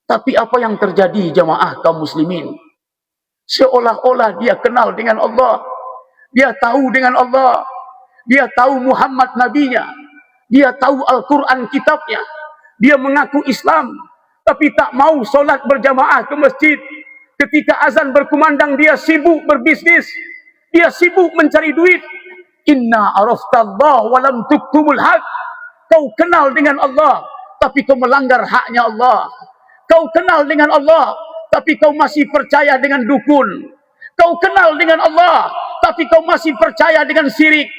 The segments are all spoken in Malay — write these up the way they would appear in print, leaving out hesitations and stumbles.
Tapi apa yang terjadi jamaah kaum muslimin? Seolah-olah dia kenal dengan Allah, dia tahu dengan Allah, dia tahu Muhammad nabinya, dia tahu Al-Quran kitabnya, dia mengaku Islam, tapi tak mau solat berjamaah ke masjid. Ketika azan berkumandang, dia sibuk berbisnis, dia sibuk mencari duit. Inna araftallah walam tuktumul haq. Kau kenal dengan Allah, tapi kau melanggar haknya Allah. Kau kenal dengan Allah, tapi kau masih percaya dengan dukun. Kau kenal dengan Allah, tapi kau masih percaya dengan syirik.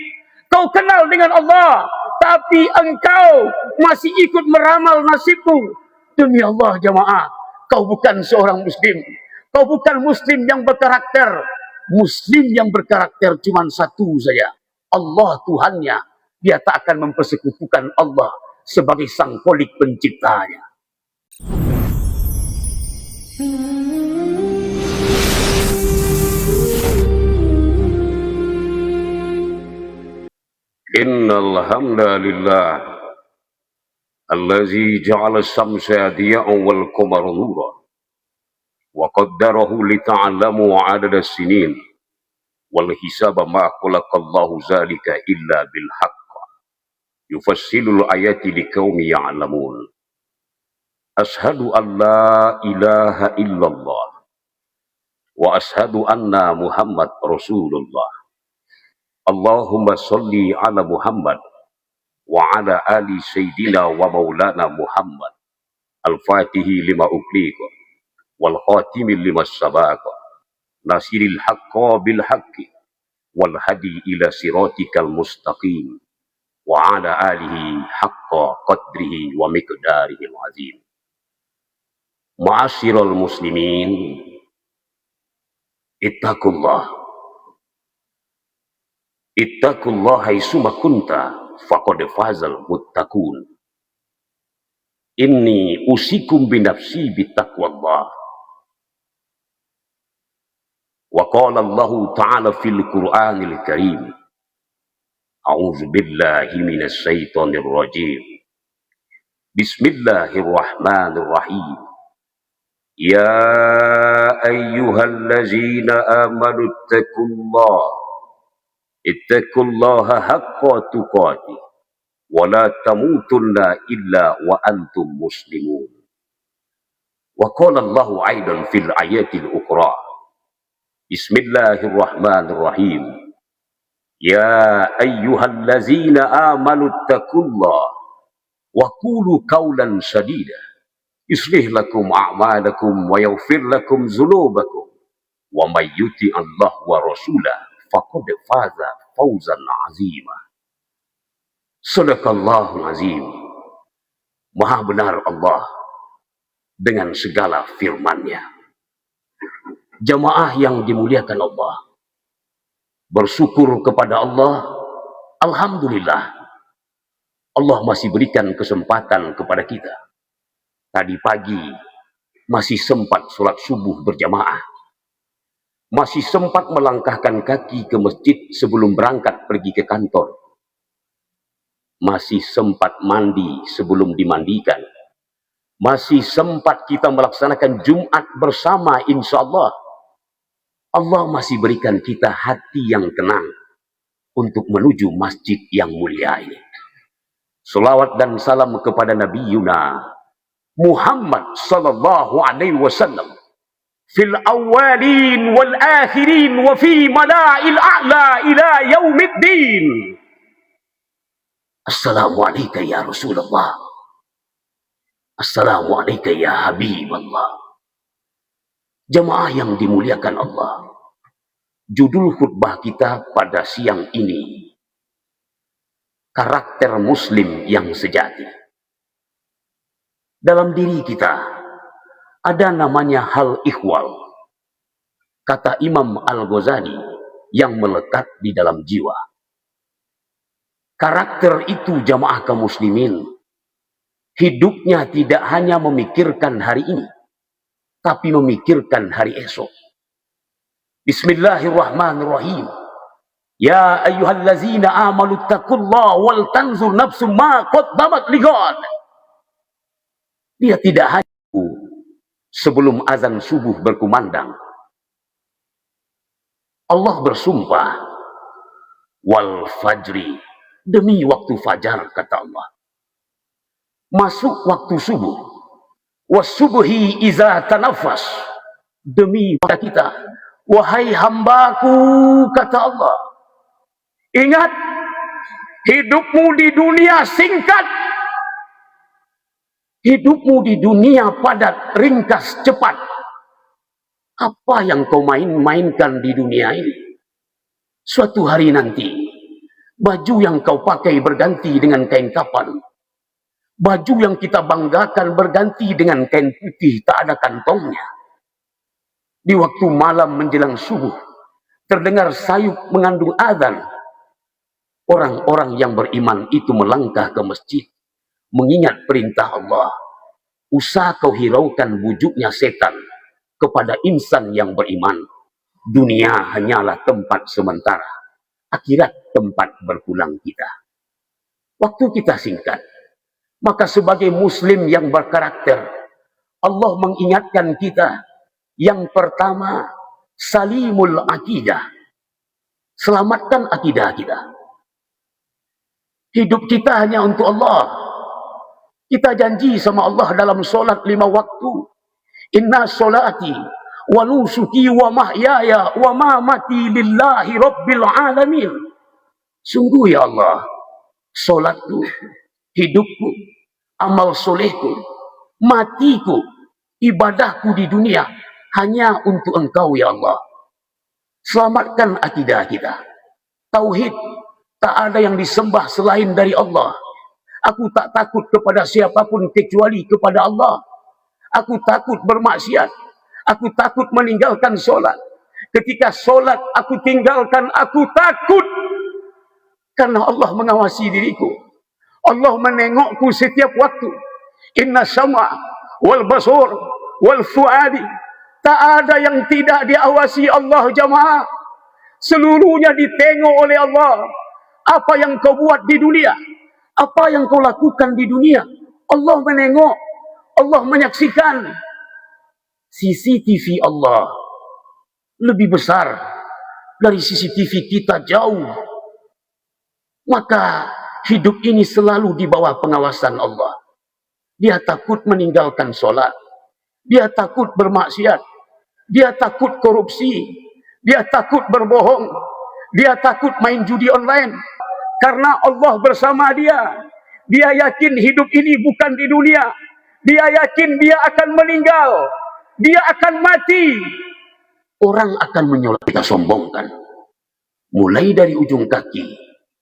Kau kenal dengan Allah, tapi engkau masih ikut meramal nasibmu. Demi Allah jamaah, kau bukan seorang muslim. Kau bukan muslim yang berkarakter. Muslim yang berkarakter cuma satu saja, Allah Tuhannya. Dia tak akan mempersekutukan Allah sebagai sang kholik penciptanya. Innal hamdalillah allazi ja'ala as-samsa diya'an wal qamara nuran wa qaddarahu li ta'lamu 'adada as-sinin wal hisaba ma khalaqallahu zalika illa bil haqq yufassilul ayati liqaumin ya'lamun. Ashhadu an la ilaha illallah wa ashhadu anna Muhammad Rasulullah. Allahumma salli ala Muhammad wa ala ali sayyidina wa maulana Muhammad al-fatihi lima ugliqa wal khatimi lima sabaqa nasiril haqqa bil haqqi wal hadi ila siratikal mustaqim wa ala alihi haqqa qadrihi wa miqdarihi azim. Ma'asyiral muslimin, Ittaqullah haitsuma kunta faqad fazal muttaqun. Inni usikum binafsi bittaqwallah. Wa qala Allah ta'ala fil Qur'anil Karim. A'udzu billahi minasy syaithanir rajim. Bismillahirrahmanirrahim. Ya ayyuhallazina amanu ittaqullaha haqqa tuqatih wa la tamutunna illa wa antum muslimun. Wa qala Allahu aidan fil ayatil ukhra. Bismillahirrahmanirrahim. Ya ayyuhallazina amanu ittaqullaha wa qulu qawlan sadida yuslih lakum a'malakum wa yaghfir lakum dzunubakum wa may yuti Allah wa rasulahu faqad faza fawzan azima. Sadaqallahul azim. Maha benar Allah dengan segala firman-Nya. Jamaah yang dimuliakan Allah, bersyukur kepada Allah. Alhamdulillah, Allah masih berikan kesempatan kepada kita. Tadi pagi masih sempat sholat subuh berjamaah, masih sempat melangkahkan kaki ke masjid sebelum berangkat pergi ke kantor, masih sempat mandi sebelum dimandikan, masih sempat kita melaksanakan Jumat bersama insya Allah. Allah masih berikan kita hati yang tenang untuk menuju masjid yang mulia ini. Salawat dan salam kepada Nabi Yuna Muhammad sallallahu alaihi wasallam fil awwalin wal akhirin wa fi mala'il a'la ila yaumiddin. Assalamualaikum ya Rasulullah. Assalamualaikum ya Habiballah. Jemaah yang dimuliakan Allah, judul khutbah kita pada siang ini, karakter muslim yang sejati. Dalam diri kita ada namanya hal ikhwal, kata Imam Al-Ghazali, yang melekat di dalam jiwa. Karakter itu jamaah kaum muslimin, hidupnya tidak hanya memikirkan hari ini, tapi memikirkan hari esok. Bismillahirrahmanirrahim. Ya ayyuhallazina amanu taqullaha wal tanzur nafsum ma qaddamat lighad. Dia tidak hanya sebelum azan subuh berkumandang, Allah bersumpah, wal fajri, demi waktu fajar, kata Allah. Masuk waktu subuh, was subuhi iza tanafas, demi pada kita, wahai hambaku, kata Allah, ingat, hidupmu di dunia singkat, hidupmu di dunia padat, ringkas, cepat. Apa yang kau mainkan di dunia ini? Suatu hari nanti, baju yang kau pakai berganti dengan kain kapan. Baju yang kita banggakan berganti dengan kain putih tak ada kantongnya. Di waktu malam menjelang subuh, terdengar sayup mengandung azan. Orang-orang yang beriman itu melangkah ke masjid, mengingat perintah Allah. Usah kau hiraukan bujuknya setan kepada insan yang beriman. Dunia hanyalah tempat sementara, akhirat tempat berpulang kita. Waktu kita singkat, maka sebagai muslim yang berkarakter, Allah mengingatkan kita, yang pertama, salimul akidah. Selamatkan akidah kita. Hidup kita hanya untuk Allah. Kita janji sama Allah dalam solat 5 waktu. Inna solati wa nusuki wa mahyaya wa mamati lillahi rabbil alamin. Sungguh ya Allah, solatku, hidupku, amal solehku, matiku, ibadahku di dunia hanya untuk Engkau ya Allah. Selamatkan akidah kita. Tauhid, tak ada yang disembah selain dari Allah. Aku tak takut kepada siapapun kecuali kepada Allah. Aku takut bermaksiat. Aku takut meninggalkan solat. Ketika solat aku tinggalkan, aku takut. Karena Allah mengawasi diriku. Allah menengokku setiap waktu. Inna sama' wal basur wal fuadi. Tak ada yang tidak diawasi Allah, jamaah. Seluruhnya ditengok oleh Allah. Apa yang kau buat di dunia, apa yang kau lakukan di dunia, Allah menengok, Allah menyaksikan. CCTV Allah lebih besar dari CCTV kita jauh. Maka hidup ini selalu di bawah pengawasan Allah. Dia takut meninggalkan solat, dia takut bermaksiat, dia takut korupsi, dia takut berbohong, dia takut main judi online. Karena Allah bersama dia. Dia yakin hidup ini bukan di dunia. Dia yakin dia akan meninggal. Dia akan mati. Orang akan menyolak, kita sombongkan. Mulai dari ujung kaki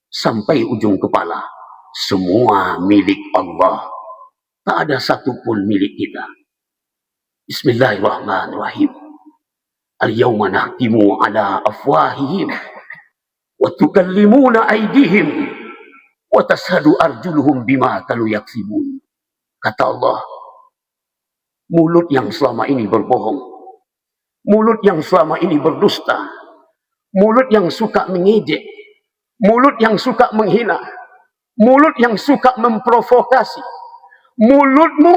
sampai ujung kepala. Semua milik Allah. Tak ada satupun milik kita. Bismillahirrahmanirrahim. Al-yawma nahtimu ala afwahihim. Wa tukallimuna aydihim wa tashhadu arjuluhum bima kanu yaksibun. Kata Allah, mulut yang selama ini berbohong, mulut yang selama ini berdusta, mulut yang suka mengejek, mulut yang suka menghina, mulut yang suka memprovokasi, mulutmu,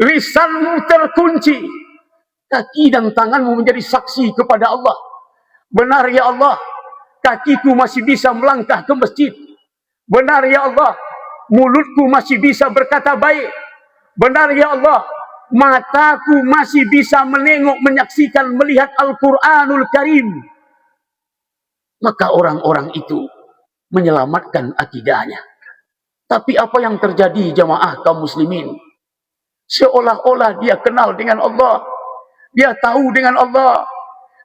lisanmu terkunci, kaki dan tanganmu menjadi saksi kepada Allah. Benar ya Allah, kakiku masih bisa melangkah ke masjid. Benar ya Allah, mulutku masih bisa berkata baik. Benar ya Allah, mataku masih bisa menengok, menyaksikan, melihat Al-Quranul Karim. Maka orang-orang itu menyelamatkan akidahnya. Tapi apa yang terjadi, jamaah kaum muslimin? Seolah-olah dia kenal dengan Allah. Dia tahu dengan Allah.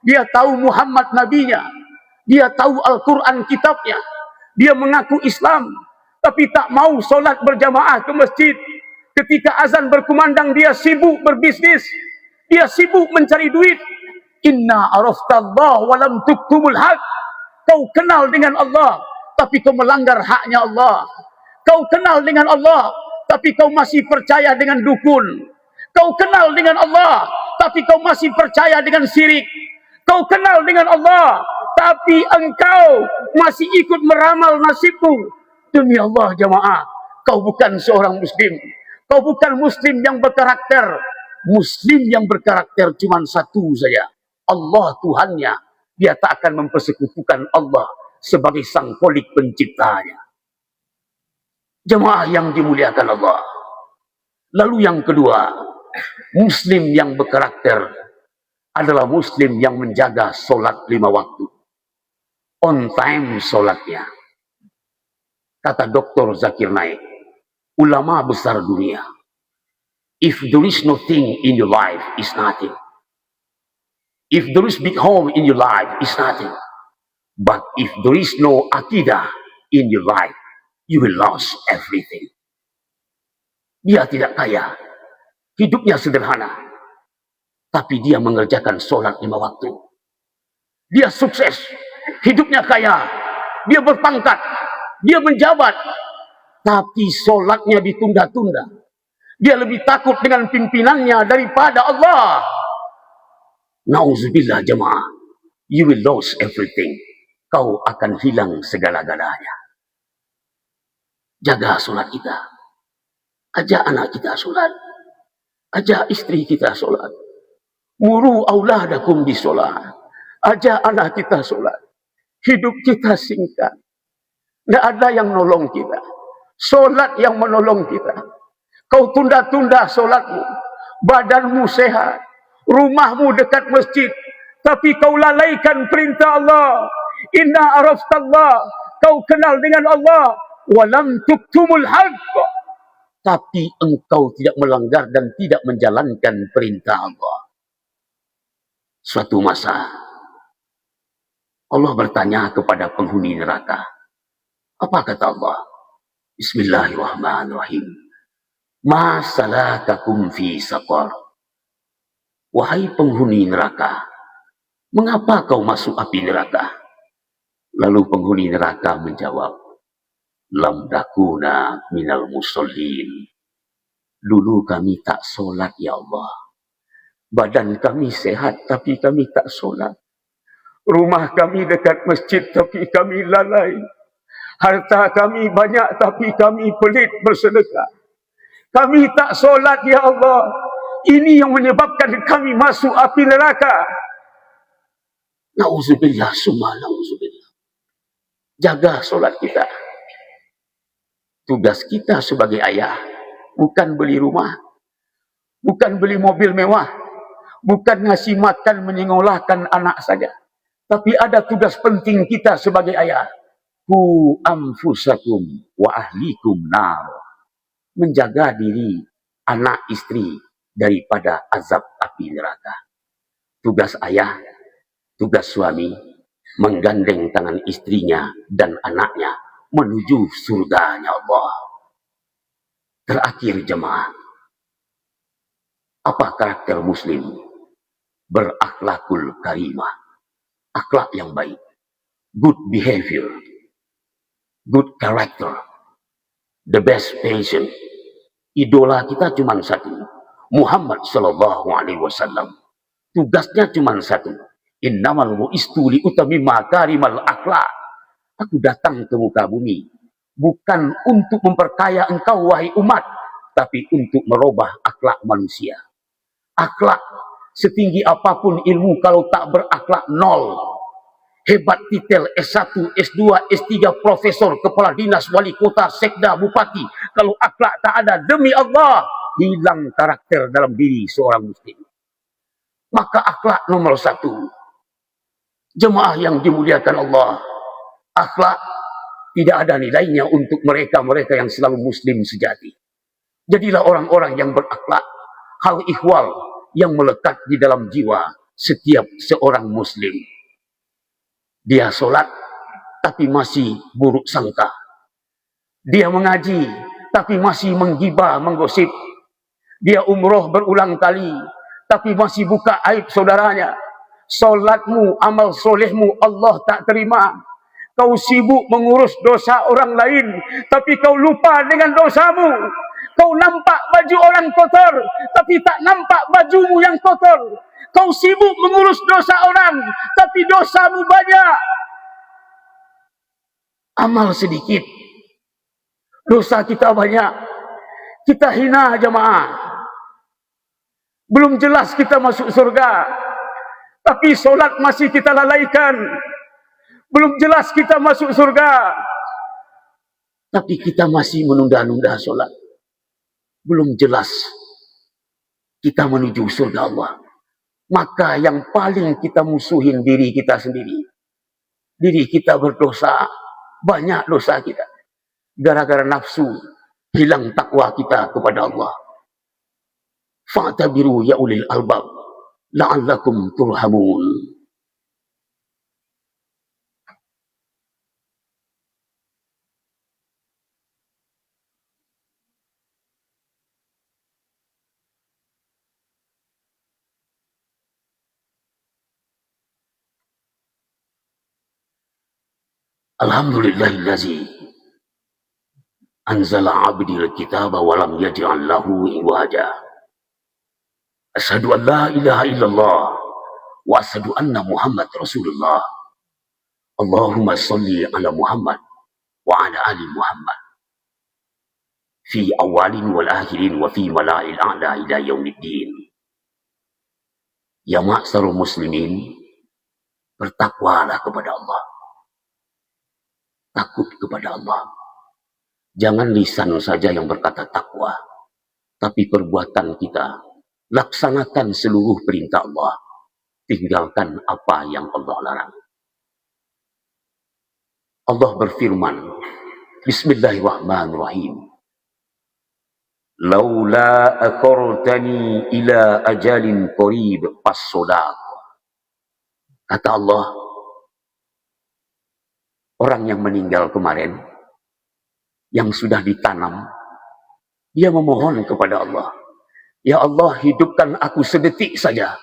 Dia tahu Muhammad nabinya. Dia tahu Al-Quran kitabnya. Dia mengaku Islam. Tapi tak mau solat berjamaah ke masjid. Ketika azan berkumandang, dia sibuk berbisnis. Dia sibuk mencari duit. Inna araftallah walam tuktumul haq. Kau kenal dengan Allah, tapi kau melanggar haknya Allah. Kau kenal dengan Allah, tapi kau masih percaya dengan dukun. Kau kenal dengan Allah, tapi kau masih percaya dengan syirik. Kau kenal dengan Allah, tapi engkau masih ikut meramal nasibmu. Demi Allah jamaah, kau bukan seorang muslim. Kau bukan muslim yang berkarakter. Muslim yang berkarakter cuma satu saja, Allah Tuhannya. Dia tak akan mempersekutukan Allah sebagai sang kholik penciptanya. Jemaah yang dimuliakan Allah. Lalu yang kedua, Muslim yang berkarakter adalah Muslim yang menjaga solat 5 waktu. On time solatnya. Kata Dr. Zakir Naik, ulama besar dunia, if there is nothing in your life, is nothing. If there is big home in your life, is nothing. But if there is no akidah in your life, you will lose everything. Dia tidak kaya, hidupnya sederhana, tapi dia mengerjakan solat 5 waktu. Dia sukses, hidupnya kaya, dia berpangkat, dia menjabat, tapi solatnya ditunda-tunda. Dia lebih takut dengan pimpinannya daripada Allah. Nauzubillah jemaah, you will lose everything. Kau akan hilang segala-galanya. Jaga solat kita. Ajak anak kita solat. Ajak istri kita solat. Muru auladakum di solat. Ajak anak kita solat. Hidup kita singkat. Tidak ada yang nolong kita. Solat yang menolong kita. Kau tunda-tunda solatmu. Badanmu sehat. Rumahmu dekat masjid. Tapi kau lalaikan perintah Allah. Inna araftallah. Kau kenal dengan Allah. Walam tuktumul haqq. Tapi engkau tidak melanggar dan tidak menjalankan perintah Allah. Suatu masa, Allah bertanya kepada penghuni neraka. Apa kata Allah? Bismillahirrahmanirrahim. Ma salakakum fi saqar. Wahai penghuni neraka, mengapa kau masuk api neraka? Lalu penghuni neraka menjawab, lam dakuna minal musallin. Dulu kami tak solat ya Allah. Badan kami sehat tapi kami tak solat. Rumah kami dekat masjid tapi kami lalai. Harta kami banyak tapi kami pelit bersedekah. Kami tak solat ya Allah. Ini yang menyebabkan kami masuk api neraka. Nauzubillah summa nauzubillah. Jaga solat kita. Tugas kita sebagai ayah bukan beli rumah, bukan beli mobil mewah, bukan ngasih makan menyekolahkan anak saja. Tapi ada tugas penting kita sebagai ayah. Ku anfusakum wa ahlikum nar. Menjaga diri, anak istri daripada azab api neraka. Tugas ayah, tugas suami, menggandeng tangan istrinya dan anaknya menuju surganya Allah. Terakhir jemaah, apa karakter muslim? Berakhlakul karimah, akhlak yang baik, good behavior, good character, the best patient. Idola kita cuma satu, Muhammad sallallahu alaihi wasallam. Tugasnya cuma satu, innamal bu'istu li utammima makarimal akhlak. Aku datang ke muka bumi bukan untuk memperkaya engkau wahai umat, tapi untuk merubah akhlak manusia. Akhlak setinggi apapun ilmu, kalau tak berakhlak nol. Hebat titel S1, S2, S3, profesor, kepala dinas, wali kota, sekda, bupati, kalau akhlak tak ada, demi Allah hilang karakter dalam diri seorang muslim. Maka akhlak nomor satu. Jemaah yang dimuliakan Allah, akhlak tidak ada nilainya untuk mereka-mereka yang selalu muslim sejati. Jadilah orang-orang yang berakhlak, hal ihwal yang melekat di dalam jiwa setiap seorang muslim. Dia solat tapi masih buruk sangka. Dia mengaji tapi masih menggibah, menggosip. Dia umroh berulang kali tapi masih buka aib saudaranya. Solatmu, amal solehmu Allah tak terima. Kau sibuk mengurus dosa orang lain, tapi kau lupa dengan dosamu. Kau nampak baju orang kotor, tapi tak nampak bajumu yang kotor. Kau sibuk mengurus dosa orang, tapi dosamu banyak. Amal sedikit, dosa kita banyak. Kita hina jemaah. Belum jelas kita masuk surga, tapi solat masih kita lalaikan. Belum jelas kita masuk surga, tapi kita masih menunda-nunda solat. Belum jelas kita menuju surga Allah. Maka yang paling kita musuhin diri kita sendiri. Diri kita berdosa, banyak dosa kita. Gara-gara nafsu, hilang takwa kita kepada Allah. Fa'tabiru ya ulil albab, la'allakum turhamun. Alhamdulillahillazi anzala abdil kitaba walam yaj'al lahu iwaja. Asyhadu an la ilaha illallah wa asyhadu anna Muhammad Rasulullah. Allahumma salli ala Muhammad wa ala ali Muhammad fi awalin wal akhirin wa fi mala'il a'la ila yaumiddin. Ya ma'syarul muslimin, bertakwalah kepada Allah. Takut kepada Allah. Jangan lisan saja yang berkata takwa, tapi perbuatan kita laksanakan seluruh perintah Allah, tinggalkan apa yang Allah larang. Allah berfirman, Bismillahirrahmanirrahim. Laula akartani ila ajalin qarib fasodaq. Kata Allah, orang yang meninggal kemarin, yang sudah ditanam, dia memohon kepada Allah, ya Allah, hidupkan aku sedetik saja.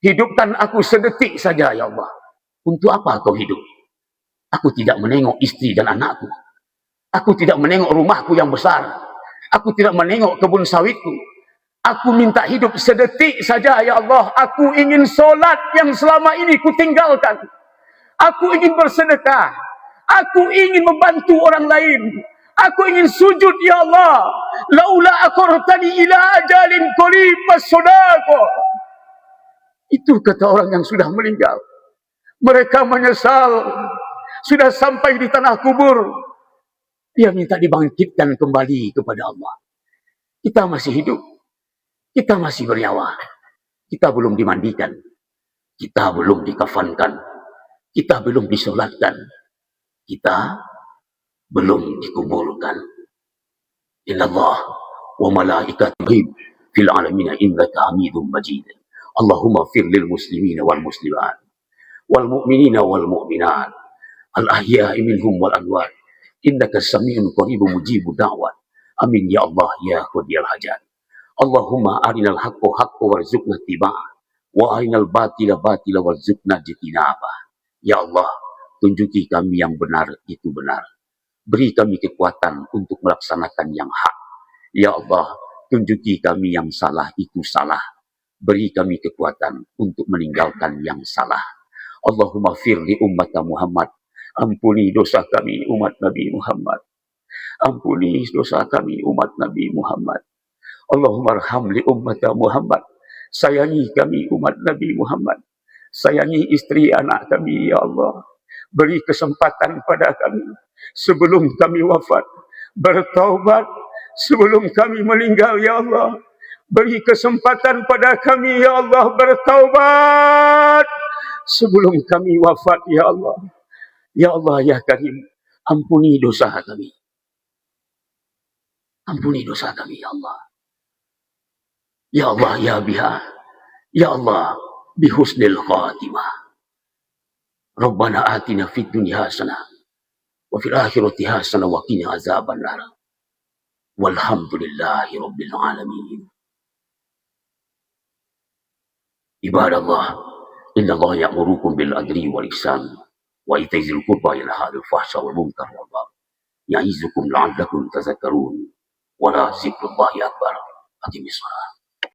Hidupkan aku sedetik saja, ya Allah. Untuk apa kau hidup? Aku tidak menengok istri dan anakku. Aku tidak menengok rumahku yang besar. Aku tidak menengok kebun sawitku. Aku minta hidup sedetik saja, ya Allah. Aku ingin solat yang selama ini kutinggalkan. Aku ingin bersedekah. Aku ingin membantu orang lain. Aku ingin sujud, ya Allah. Laula akartani ila ajalin qarib fasodaq. Itu kata orang yang sudah meninggal. Mereka menyesal. Sudah sampai di tanah kubur. Dia minta dibangkitkan kembali kepada Allah. Kita masih hidup. Kita masih bernyawa. Kita belum dimandikan. Kita belum dikafankan. Kita belum disolatkan. Kita belum dikuburkan. Innallah wa malaikatuhu fil alamin innaka hamidum majid. Allahumma fir lil muslimina wal muslimat wal mu'minina wal mu'minat al ahya'i minhum wal amwat innaka samiun qaribun mujibud da'wat. Amin ya Allah ya qadiyal hajat. Allahumma arinal haqqo haqqo warzuqna ittiba'ah wa arinal batila batila warzuqna ijtinabah. Ya Allah, tunjuki kami yang benar itu benar. Beri kami kekuatan untuk melaksanakan yang hak. Ya Allah, tunjuki kami yang salah itu salah. Beri kami kekuatan untuk meninggalkan yang salah. Allahumma fir li ummat Muhammad. Ampuni dosa kami umat Nabi Muhammad. Ampuni dosa kami umat Nabi Muhammad. Allahumma arham li ummat Muhammad. Sayangi kami umat Nabi Muhammad. Sayangi istri anak kami, ya Allah. Beri kesempatan pada kami sebelum kami wafat. Bertaubat sebelum kami meninggal, ya Allah. Beri kesempatan pada kami, ya Allah, bertaubat sebelum kami wafat, ya Allah. Ya Allah, ya Karim, ampuni dosa kami. Ampuni dosa kami, ya Allah. Ya Allah, ya Biha. Ya Allah, bihusnil khatimah. Rabbana atina fid dunya hasanah wa fil akhirati hasanah wa qina azabannar. Walhamdulillahi rabbil alamin. Ibadallah, innallaha ya'murukum bil adli wal ihsan wa ita'i dzil qurba wa yanha 'anil fahsya'i wal munkar wal baghi. Ya'izukum la'allakum tadhakkarun. Wa la dzikrullahi akbar. Aqimis shalah.